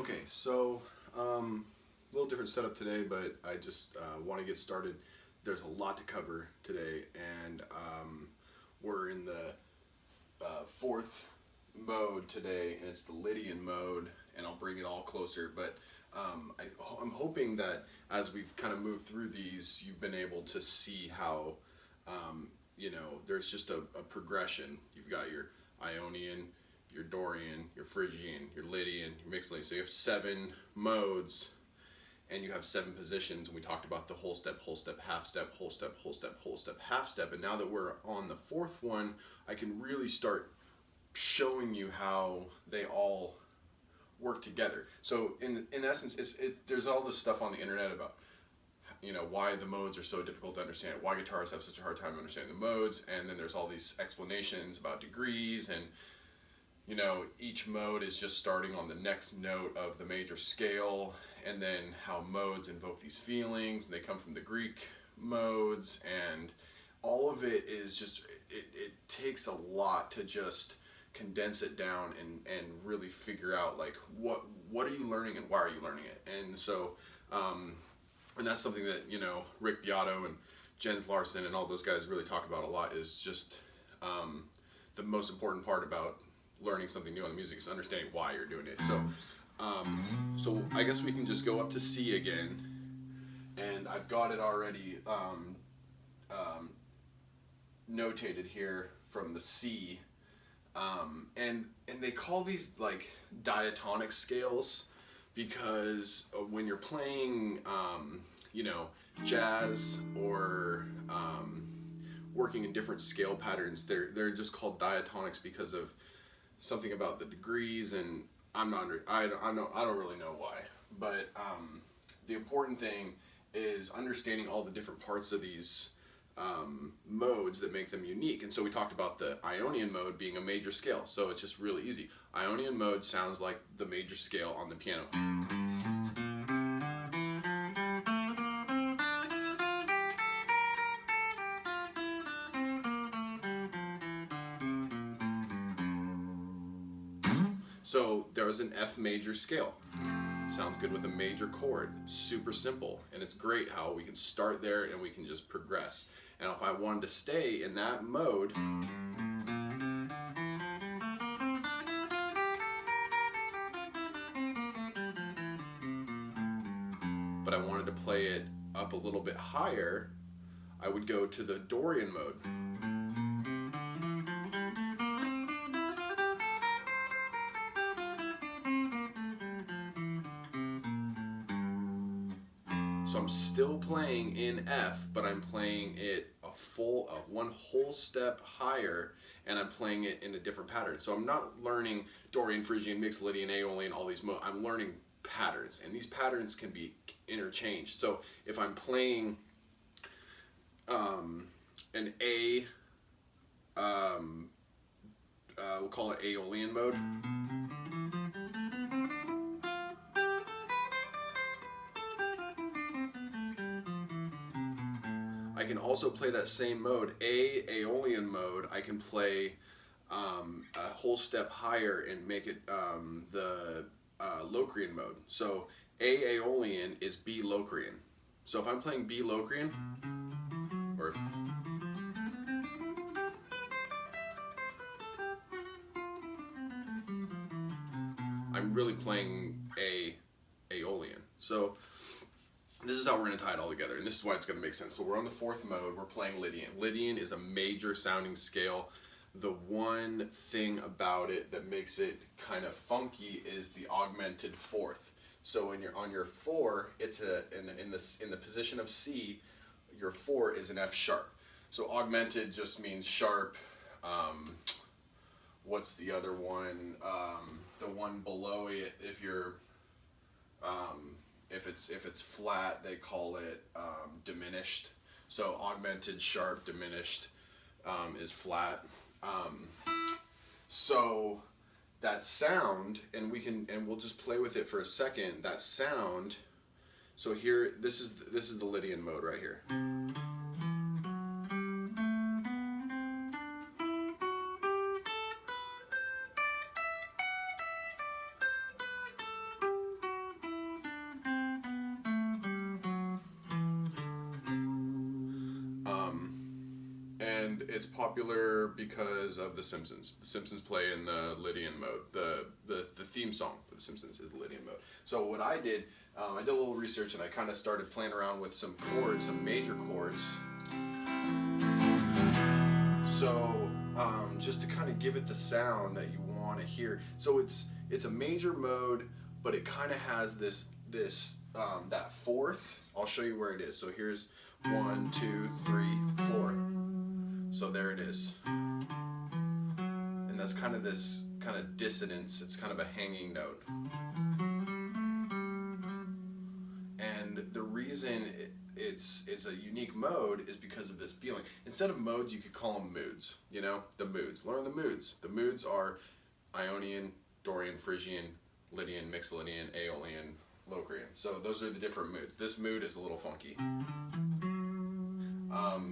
Okay, so a little different setup today, but I just want to get started. There's a lot to cover today, and we're in the fourth mode today, and it's the Lydian mode, and I'll bring it all closer. But I'm hoping that as we've kind of moved through these, you've been able to see how, there's just a progression. You've got your Ionian, your Dorian, your Phrygian, your Lydian, your mixed Lydian. So you have 7 modes and you have 7 positions. And we talked about the whole step, half step, whole step, whole step, whole step, half step. And now that we're on the 4th one, I can really start showing you how they all work together. So in essence, there's all this stuff on the internet about why the modes are so difficult to understand, why guitarists have such a hard time understanding the modes, and then there's all these explanations about degrees, and each mode is just starting on the next note of the major scale, and then how modes invoke these feelings, and they come from the Greek modes, and all of it is just, it takes a lot to just condense it down and really figure out like what are you learning and why are you learning it. And so and that's something that Rick Beato and Jens Larson and all those guys really talk about a lot, is just the most important part about learning something new on the music is understanding why you're doing it. So I guess we can just go up to C again, and I've got it already notated here from the C, and they call these like diatonic scales because when you're playing jazz or working in different scale patterns, they're just called diatonics because of something about the degrees, and I don't really know why, but the important thing is understanding all the different parts of these modes that make them unique. And so we talked about the Ionian mode being a major scale, so it's just really easy. Ionian mode sounds like the major scale on the piano. So there was an F major scale. Sounds good with a major chord. Super simple, and it's great how we can start there and we can just progress. And if I wanted to stay in that mode, but I wanted to play it up a little bit higher, I would go to the Dorian mode. So I'm still playing in F, but I'm playing it one whole step higher, and I'm playing it in a different pattern. So I'm not learning Dorian, Phrygian, mixed Lydian, Aeolian, all these modes. I'm learning patterns, and these patterns can be interchanged. So if I'm playing an A, we'll call it Aeolian mode. I can also play that same mode, Aeolian mode. I can play a whole step higher and make it the Locrian mode. So Aeolian is B Locrian. So if I'm playing B Locrian, or I'm really playing Aeolian. So this is how we're going to tie it all together, and this is why it's going to make sense. So we're on the 4th mode, we're playing Lydian. Lydian is a major sounding scale. The one thing about it that makes it kind of funky is the augmented 4th. So when you're on your 4, it's in the position of C, your 4 is an F sharp. So augmented just means sharp. What's the other one? The one below it, if you're if it's flat, they call it diminished. So augmented, sharp, diminished is flat. So that sound, and we'll just play with it for a second. That sound. So here, this is the Lydian mode right here. and it's popular because of the Simpsons. The Simpsons play in the Lydian mode. The theme song for the Simpsons is Lydian mode. So what I did a little research, and I kind of started playing around with some chords, some major chords. So just to kind of give it the sound that you want to hear. So it's a major mode, but it kind of has this that fourth. I'll show you where it is. So here's 1, 2, 3, 4. So there it is. And that's kind of this kind of dissonance. It's kind of a hanging note. And the reason it's a unique mode is because of this feeling. Instead of modes, you could call them moods. You know, the moods. Learn the moods. The moods are Ionian, Dorian, Phrygian, Lydian, Mixolydian, Aeolian, Locrian. So those are the different moods. This mood is a little funky.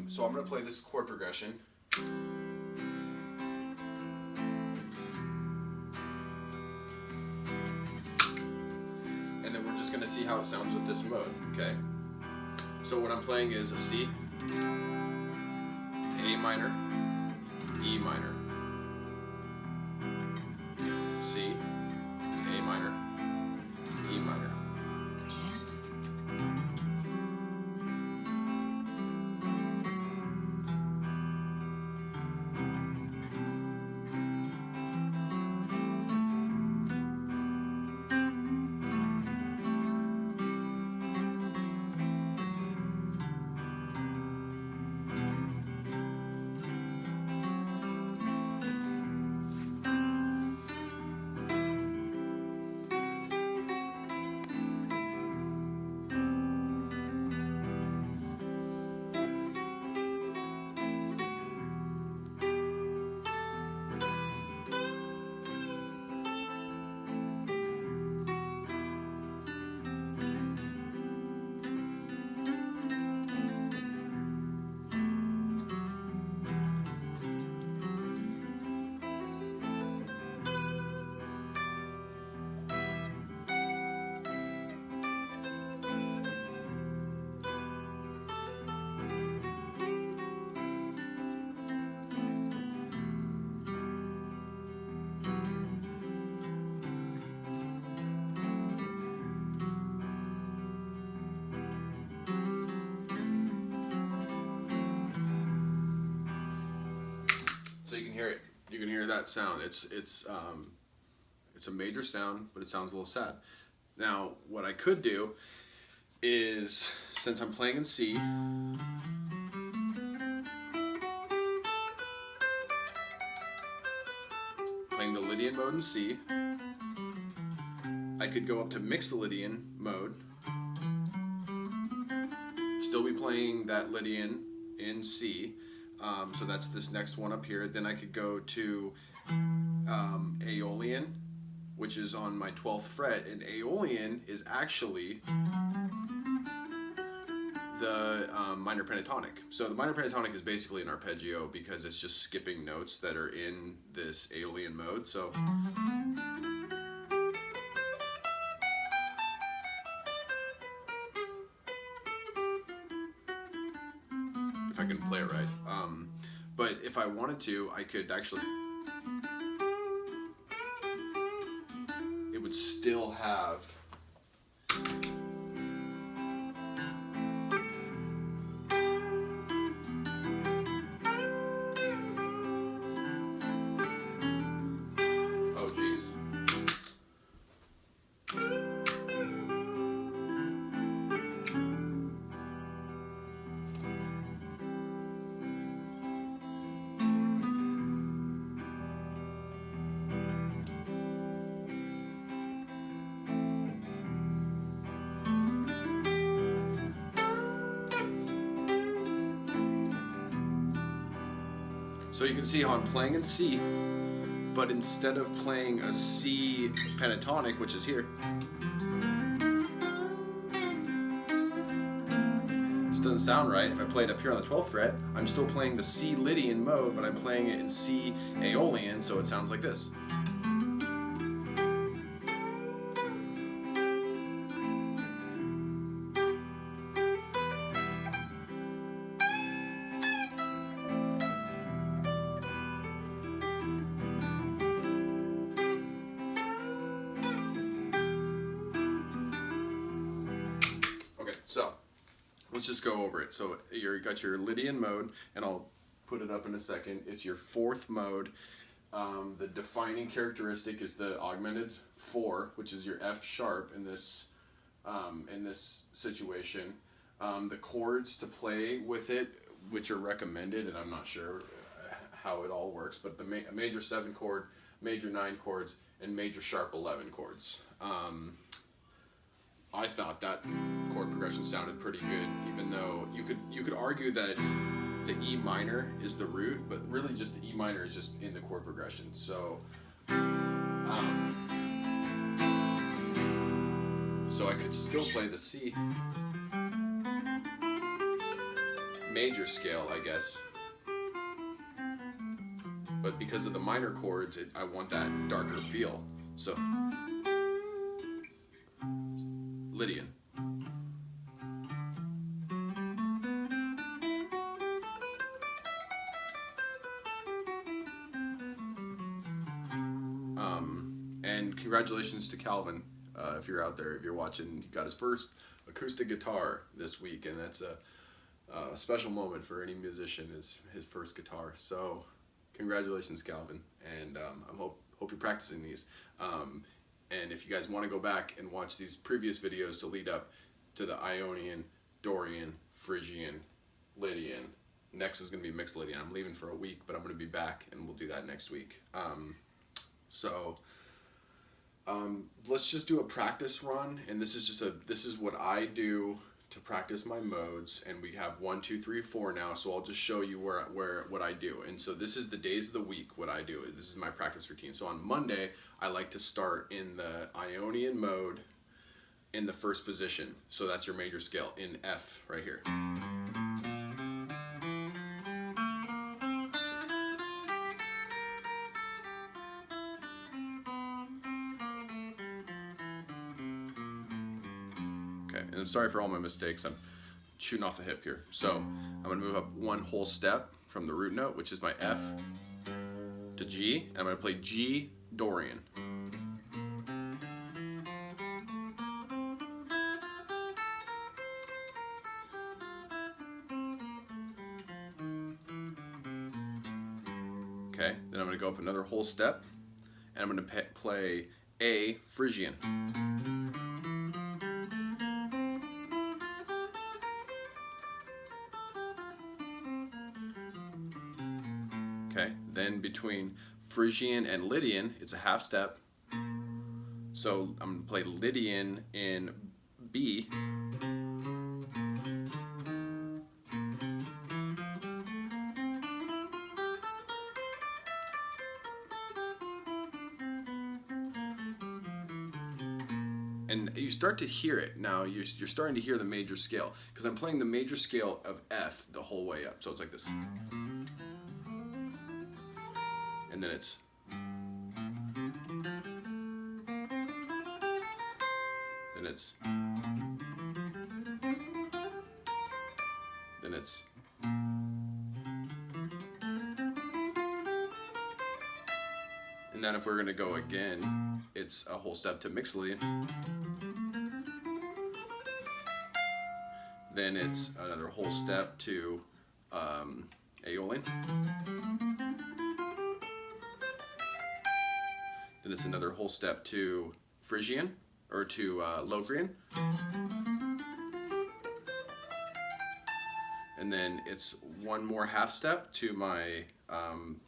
So I'm going to play this chord progression. And then we're just going to see how it sounds with this mode, okay? So what I'm playing is a C, A minor, E minor, C, A minor, E minor. So you can hear it. You can hear that sound. It's a major sound, but it sounds a little sad. Now, what I could do is, since I'm playing in C, playing the Lydian mode in C, I could go up to Mixolydian mode, still be playing that Lydian in C. So that's this next one up here. Then I could go to Aeolian, which is on my 12th fret, and Aeolian is actually the minor pentatonic. So the minor pentatonic is basically an arpeggio because it's just skipping notes that are in this Aeolian mode. So if I can play it right. But if I wanted to, I could actually, it would still have oh geez. So you can see how I'm playing in C, but instead of playing a C pentatonic, which is here, this doesn't sound right. If I play it up here on the 12th fret, I'm still playing the C Lydian mode, but I'm playing it in C Aeolian, so it sounds like this. So let's just go over it. So you got your Lydian mode, and I'll put it up in a second. It's your fourth mode. The defining characteristic is the augmented 4, which is your F sharp in this situation. The chords to play with it, which are recommended, and I'm not sure how it all works, but the major 7 chord, major 9 chords, and major sharp 11 chords. I thought that chord progression sounded pretty good, even though you could argue that the E minor is the root, but really just the E minor is just in the chord progression. So so I could still play the C major scale, I guess, but because of the minor chords, I want that darker feel. So Lydian. And congratulations to Calvin, if you're out there, if you're watching. He got his first acoustic guitar this week, and that's a special moment for any musician, is his first guitar. So congratulations, Calvin, and I hope you're practicing these. And if you guys want to go back and watch these previous videos to lead up to the Ionian, Dorian, Phrygian, Lydian. Next is going to be mixed Lydian. I'm leaving for a week, but I'm going to be back, and we'll do that next week. Let's just do a practice run, and this is what I do to practice my modes, and we have 1, 2, 3, 4 now, so I'll just show you what I do. And so this is the days of the week, what I do. This is my practice routine. So on Monday, I like to start in the Ionian mode in the first position. So that's your major scale in F right here. Okay, and I'm sorry for all my mistakes. I'm shooting off the hip here. So I'm going to move up one whole step from the root note, which is my F, to G, and I'm going to play G Dorian. Okay, then I'm going to go up another whole step, and I'm going to play A Phrygian. Okay, then between Phrygian and Lydian, it's a half step. So I'm going to play Lydian in B. And you start to hear it now. You're starting to hear the major scale, because I'm playing the major scale of F the whole way up. So it's like this. And then it's. Then it's. Then it's. And then if we're going to go again, it's a whole step to mixed Lydian. Then it's another whole step to Aeolian. Then it's another whole step to Phrygian, or to Locrian. And then it's one more half step to my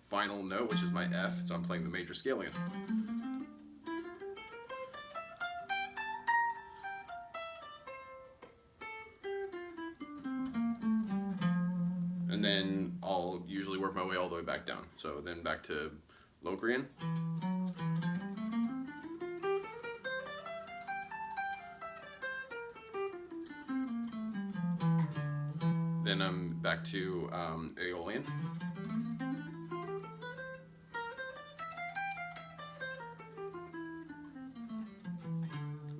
final note, which is my F, so I'm playing the major scale again. And then I'll usually work my way all the way back down. So then back to Locrian. Then I'm back to Aeolian.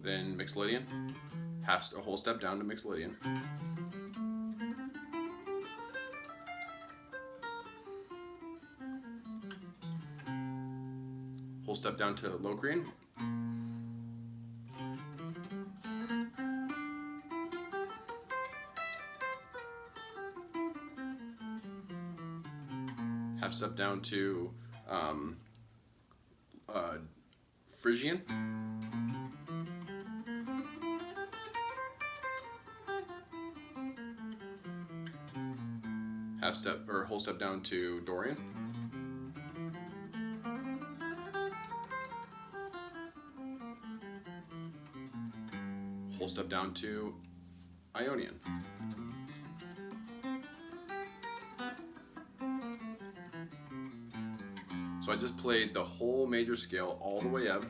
Then mixed Lydian. A whole step down to mixed Lydian. Whole step down to Locrian. half step down to Phrygian. Half step or whole step down to Dorian. Whole step down to Ionian. So I just played the whole major scale all the way up.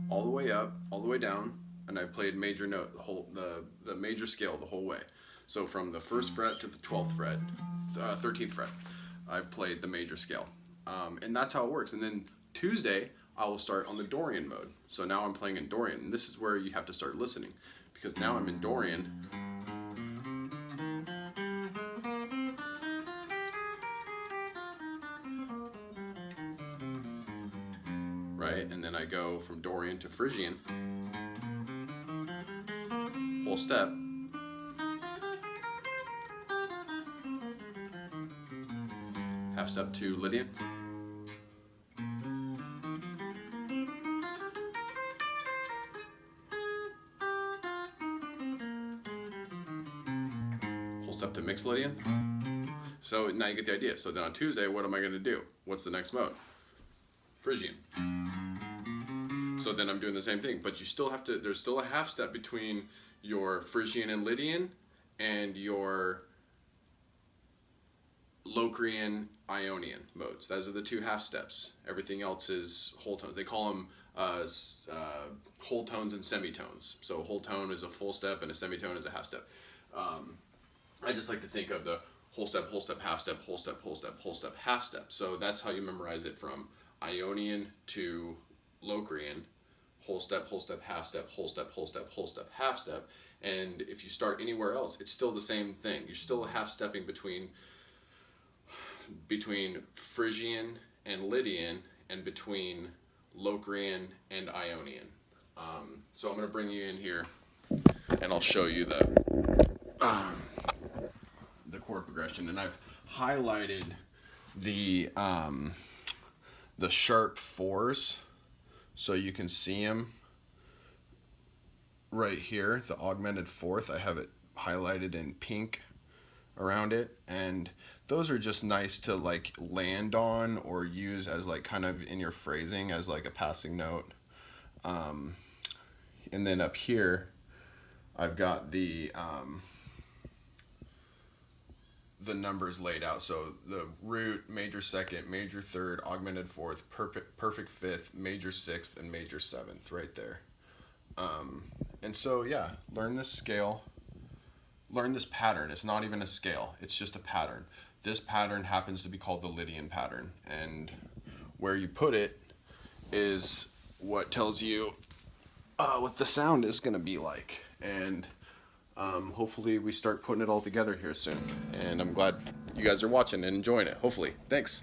All the way up, all the way down, and I played major note, the major scale the whole way. So from the 1st fret to the 12th fret, 13th fret, I've played the major scale. And that's how it works. And then Tuesday, I will start on the Dorian mode. So now I'm playing in Dorian, and this is where you have to start listening, because now I'm in Dorian. Right, and then I go from Dorian to Phrygian, whole step, half step to Lydian, whole step to mixed Lydian. So now you get the idea. So then on Tuesday, what am I going to do? What's the next mode? Phrygian. So then I'm doing the same thing, but you still have to, there's still a half step between your Phrygian and Lydian and your Locrian Ionian modes. Those are the 2 half steps. Everything else is whole tones. They call them whole tones and semitones. So whole tone is a full step and a semitone is a half step. I just like to think of the whole step, half step, whole step, whole step, half step. So that's how you memorize it from Ionian to Locrian, whole step, half step, whole step, half step. And if you start anywhere else, it's still the same thing. You're still half stepping between Phrygian and Lydian and between Locrian and Ionian. So I'm going to bring you in here and I'll show you the chord progression. And I've highlighted the sharp 4s so you can see them right here. The augmented 4th, I have it highlighted in pink around it, and those are just nice to like land on or use as like kind of in your phrasing as like a passing note. And then up here I've got the numbers laid out. So the root, major 2nd, major 3rd, augmented 4th, perfect 5th, major 6th, and major 7th right there. And so yeah, learn this scale, learn this pattern. It's not even a scale, it's just a pattern. This pattern happens to be called the Lydian pattern, and where you put it is what tells you what the sound is going to be like. And hopefully we start putting it all together here soon. And I'm glad you guys are watching and enjoying it. Hopefully. Thanks.